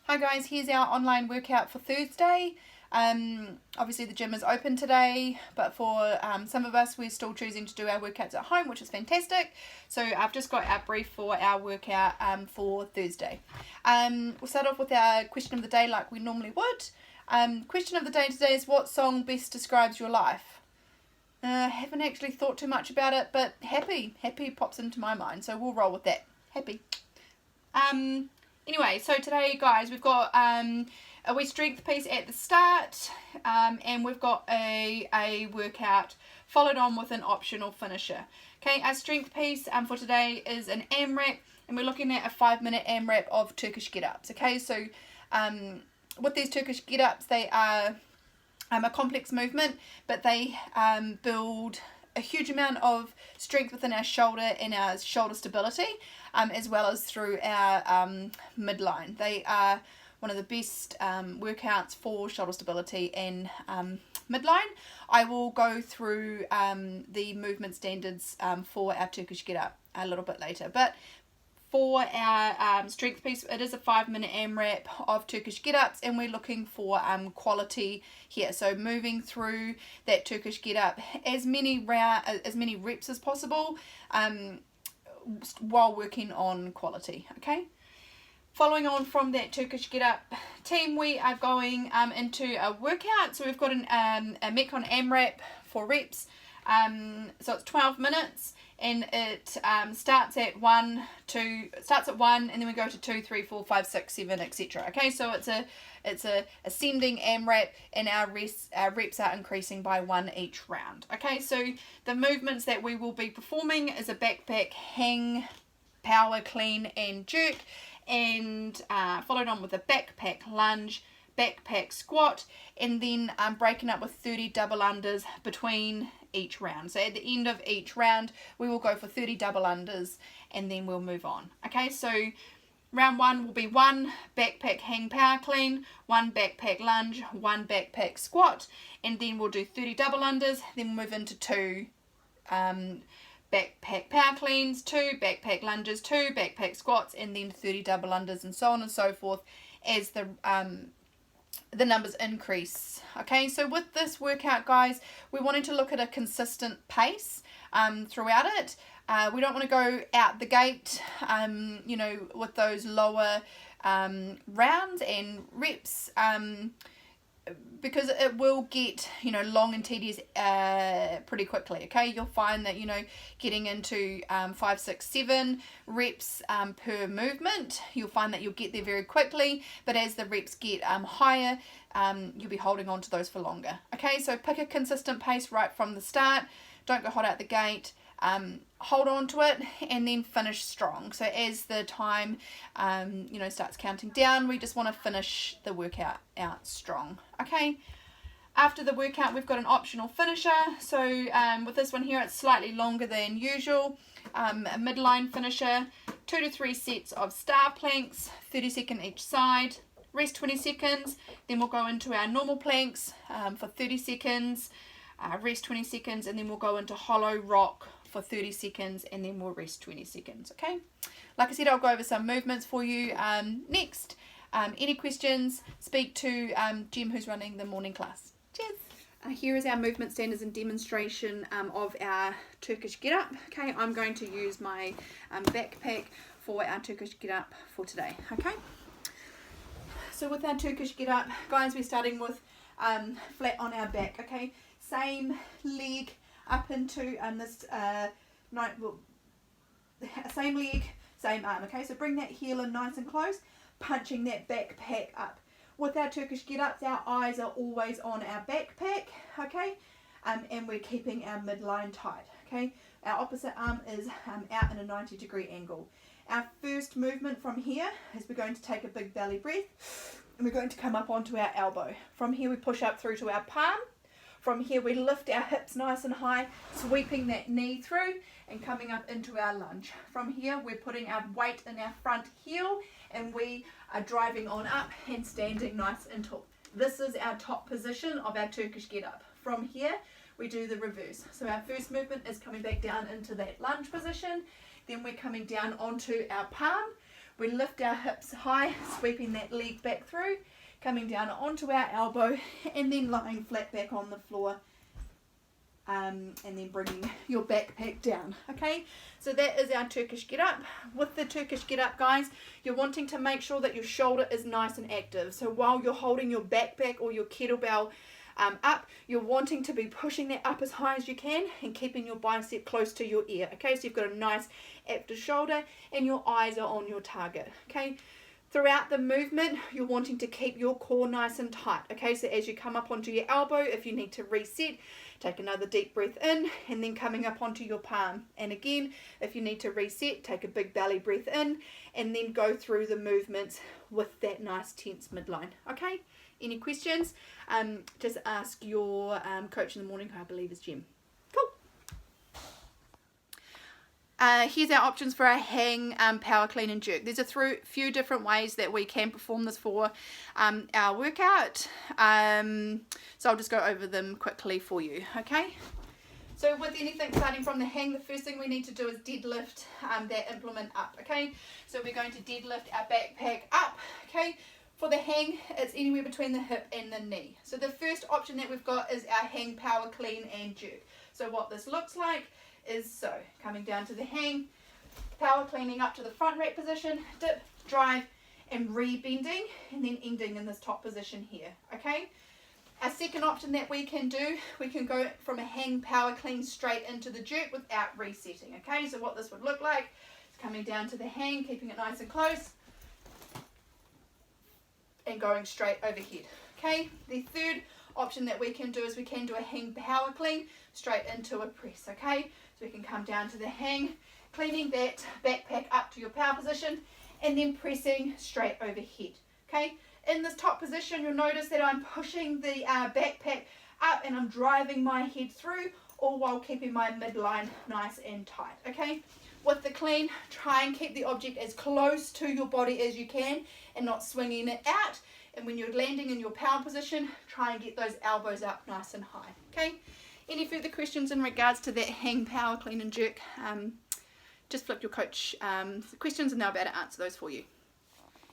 Hi guys, here's our online workout for Thursday. Obviously the gym is open today, but for some of us we're still choosing to do our workouts at home, which is fantastic. So I've just got our brief for our workout for Thursday. We'll start off with our question of the day like we normally would. Question of the day today is, what song best describes your life? Haven't actually thought too much about it, but happy pops into my mind, so we'll roll with that. Happy. Anyway, so today, guys, we've got a wee strength piece at the start, and we've got a workout followed on with an optional finisher. Okay, our strength piece for today is an AMRAP, and we're looking at a 5-minute AMRAP of Turkish get-ups. Okay, so with these Turkish get-ups, they are a complex movement, but they build a huge amount of strength within our shoulder and our shoulder stability, as well as through our midline. They are one of the best workouts for shoulder stability and midline. I will go through the movement standards for our Turkish get-up a little bit later, but for our strength piece, it is a 5-minute AMRAP of Turkish get-ups, and we're looking for quality here. So moving through that Turkish get-up as many reps as possible while working on quality. Okay. Following on from that Turkish get-up team, we are going into a workout. So we've got a Metcon AMRAP for reps. So it's 12 minutes. And it starts at 1, and then we go to 2, 3, 4, 5, 6, 7, etc. Okay, so it's a ascending AMRAP, and our reps are increasing by 1 each round. Okay, so the movements that we will be performing is a backpack hang, power clean, and jerk, and followed on with a backpack lunge, backpack squat, and then breaking up with 30 double unders between each round. So at the end of each round we will go for 30 double unders, and then we'll move on. Okay, so round 1 will be 1 backpack hang power clean, 1 backpack lunge, 1 backpack squat, and then we'll do 30 double unders. Then we'll move into 2 backpack power cleans, 2 backpack lunges, 2 backpack squats, and then 30 double unders, and so on and so forth as the numbers increase. Okay, so with this workout, guys, we're wanting to look at a consistent pace throughout it. We don't want to go out the gate with those lower rounds and reps, because it will get long and tedious pretty quickly. Okay, you'll find that getting into 5, 6, 7 reps per movement, you'll find that you'll get there very quickly, but as the reps get higher, you'll be holding on to those for longer. Okay, so pick a consistent pace right from the start. Don't go hot out the gate. Hold on to it, and then finish strong. So as the time starts counting down, we just want to finish the workout out strong. Okay, after the workout we've got an optional finisher. So with this one here, it's slightly longer than usual. A midline finisher, 2 to 3 sets of star planks, 30-second each side, rest 20 seconds, then we'll go into our normal planks for 30 seconds, rest 20 seconds, and then we'll go into hollow rock for 30 seconds, and then we'll rest 20 seconds. Okay, like I said, I'll go over some movements for you next. Any questions, speak to Jim, who's running the morning class. Cheers. Here is our movement standards and demonstration of our Turkish get-up. Okay, I'm going to use my backpack for our Turkish get-up for today. Okay, so with our Turkish get-up, guys, we're starting with flat on our back. Okay, same leg up into same leg, same arm. Okay, so bring that heel in nice and close, punching that backpack up. With our Turkish get-ups, our eyes are always on our backpack. Okay, and we're keeping our midline tight. Okay, our opposite arm is out in a 90-degree angle. Our first movement from here is we're going to take a big belly breath, and we're going to come up onto our elbow. From here we push up through to our palm. From here we lift our hips nice and high, sweeping that knee through and coming up into our lunge. From here we're putting our weight in our front heel, and we are driving on up and standing nice and tall. This is our top position of our Turkish get-up. From here we do the reverse. So our first movement is coming back down into that lunge position, then we're coming down onto our palm. We lift our hips high, sweeping that leg back through, coming down onto our elbow, and then lying flat back on the floor. And then bringing your backpack down. Okay, so that is our Turkish get up. With the Turkish get up, guys, you're wanting to make sure that your shoulder is nice and active. So while you're holding your backpack or your kettlebell up, you're wanting to be pushing that up as high as you can and keeping your bicep close to your ear. Okay, so you've got a nice active shoulder and your eyes are on your target. Okay, throughout the movement, you're wanting to keep your core nice and tight. Okay, so as you come up onto your elbow, if you need to reset, take another deep breath in, and then coming up onto your palm. And again, if you need to reset, take a big belly breath in, and then go through the movements with that nice tense midline. Okay, any questions? Just ask your coach in the morning, who I believe is Jem. Cool. Here's our options for our hang, power clean and jerk. There's a few different ways that we can perform this for our workout. So I'll just go over them quickly for you, okay? So with anything starting from the hang, the first thing we need to do is deadlift that implement up, okay? So we're going to deadlift our backpack up, okay? For the hang, it's anywhere between the hip and the knee. So the first option that we've got is our hang, power clean and jerk. So what this looks like is so, coming down to the hang, power cleaning up to the front rack position, dip, drive, and re-bending, and then ending in this top position here, okay? Our second option that we can do, we can go from a hang power clean straight into the jerk without resetting, okay? So what this would look like is coming down to the hang, keeping it nice and close, and going straight overhead, okay? The third option that we can do is we can do a hang power clean straight into a press, okay? So we can come down to the hang, cleaning that backpack up to your power position, and then pressing straight overhead, okay? In this top position, you'll notice that I'm pushing the backpack up and I'm driving my head through, all while keeping my midline nice and tight, okay? With the clean, try and keep the object as close to your body as you can and not swinging it out. And when you're landing in your power position, try and get those elbows up nice and high, okay? Any further questions in regards to that hang, power, clean and jerk? Just flip your coach questions and they'll be able to answer those for you.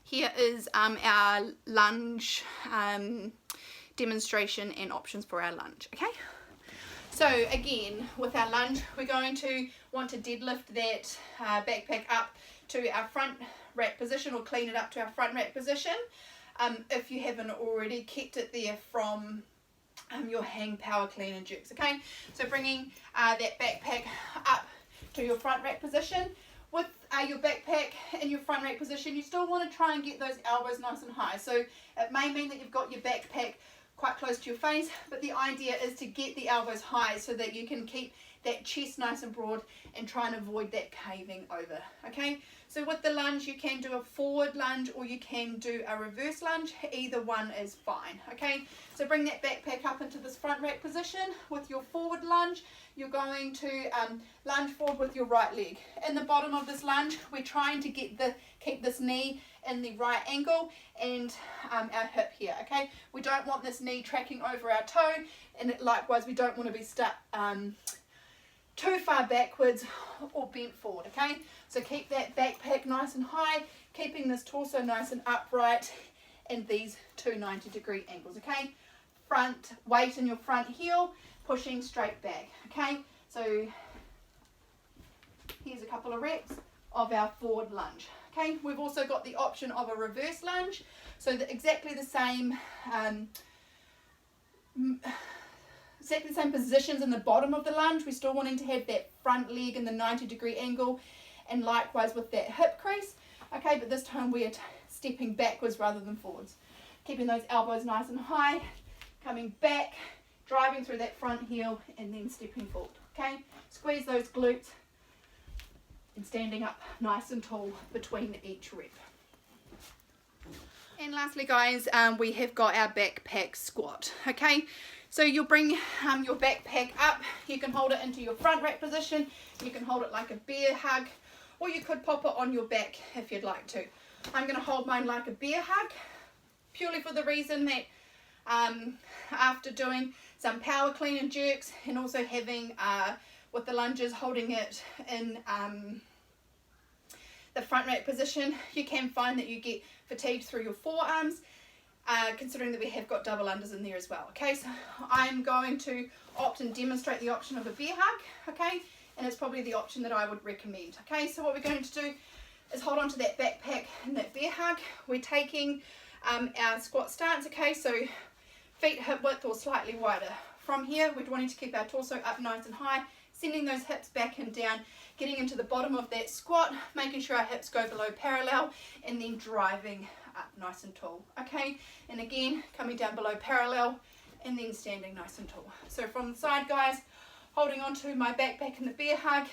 Here is our lunge demonstration and options for our lunge, okay? So again, with our lunge, we're going to want to deadlift that backpack up to our front rack position, or clean it up to our front rack position. If you haven't already kept it there from your hang, power, clean and jerks, okay? So bringing that backpack up to your front rack position. With your backpack in your front rack position, you still want to try and get those elbows nice and high. So it may mean that you've got your backpack quite close to your face, but the idea is to get the elbows high so that you can keep that chest nice and broad and try and avoid that caving over, okay? So with the lunge, you can do a forward lunge or you can do a reverse lunge. Either one is fine, okay? So bring that backpack up into this front rack position. With your forward lunge, you're going to lunge forward with your right leg. In the bottom of this lunge, we're trying to keep this knee in the right angle and our hip here, okay? We don't want this knee tracking over our toe, and likewise we don't want to be stuck too far backwards or bent forward, okay? So keep that backpack nice and high, keeping this torso nice and upright, and these two 90-degree angles, okay? Front weight in your front heel, pushing straight back, okay? So here's a couple of reps of our forward lunge, okay? We've also got the option of a reverse lunge, so exactly the same positions in the bottom of the lunge. We're still wanting to have that front leg in the 90-degree angle, and likewise with that hip crease, okay? But this time we are stepping backwards rather than forwards, keeping those elbows nice and high, coming back, driving through that front heel, and then stepping forward, okay? Squeeze those glutes and standing up nice and tall between each rep. And lastly, guys, we have got our backpack squat, okay? So you'll bring your backpack up. You can hold it into your front rack position. You can hold it like a bear hug, or you could pop it on your back if you'd like to. I'm going to hold mine like a bear hug, purely for the reason that after doing some power clean and jerks, and also having with the lunges holding it in the front rack position, you can find that you get fatigued through your forearms, considering that we have got double unders in there as well. Okay, so I'm going to opt and demonstrate the option of a bear hug, okay, and it's probably the option that I would recommend. Okay, so what we're going to do is hold on to that backpack and that bear hug. We're taking our squat stance, okay, so feet hip width or slightly wider. From here, we're wanting to keep our torso up nice and high, sending those hips back and down, getting into the bottom of that squat, making sure our hips go below parallel, and then driving up nice and tall. Okay, and again, coming down below parallel, and then standing nice and tall. So from the side, guys, holding on to my backpack and the bear hug,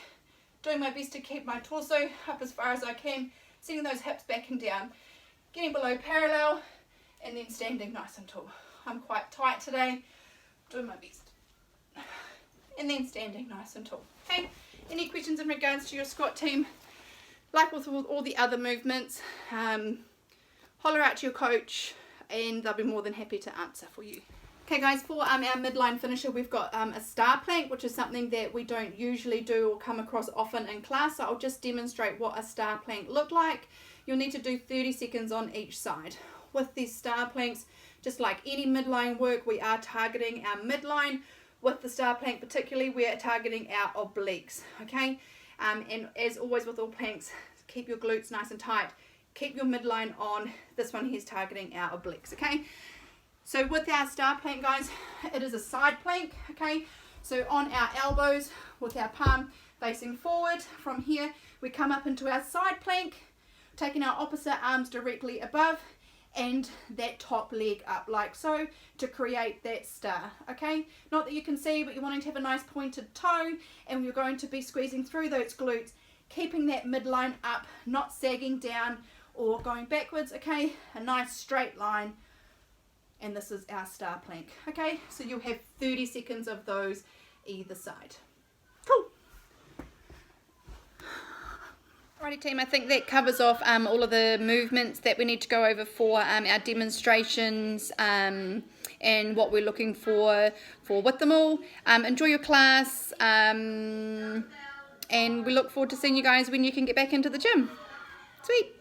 doing my best to keep my torso up as far as I can, sending those hips back and down, getting below parallel, and then standing nice and tall. I'm quite tight today, doing my best. And then standing nice and tall. Okay, any questions in regards to your squat team? Like with all the other movements, holler out to your coach and they'll be more than happy to answer for you. Okay guys, for our midline finisher, we've got a star plank, which is something that we don't usually do or come across often in class. So I'll just demonstrate what a star plank look like. You'll need to do 30 seconds on each side. With these star planks, just like any midline work, we are targeting our midline. With the star plank particularly, we are targeting our obliques, okay? And as always with all planks, keep your glutes nice and tight. Keep your midline on. This one here is targeting our obliques, okay? So with our star plank, guys, it is a side plank, okay? So on our elbows, with our palm facing forward, from here, we come up into our side plank, taking our opposite arms directly above, and that top leg up like so to create that star. Okay, not that you can see, but you're wanting to have a nice pointed toe, and you're going to be squeezing through those glutes, keeping that midline up, not sagging down or going backwards. Okay, a nice straight line, and this is our star plank. Okay, so you'll have 30 seconds of those either side. Cool. Alrighty team, I think that covers off all of the movements that we need to go over for our demonstrations and what we're looking for with them all. Enjoy your class and we look forward to seeing you guys when you can get back into the gym. Sweet.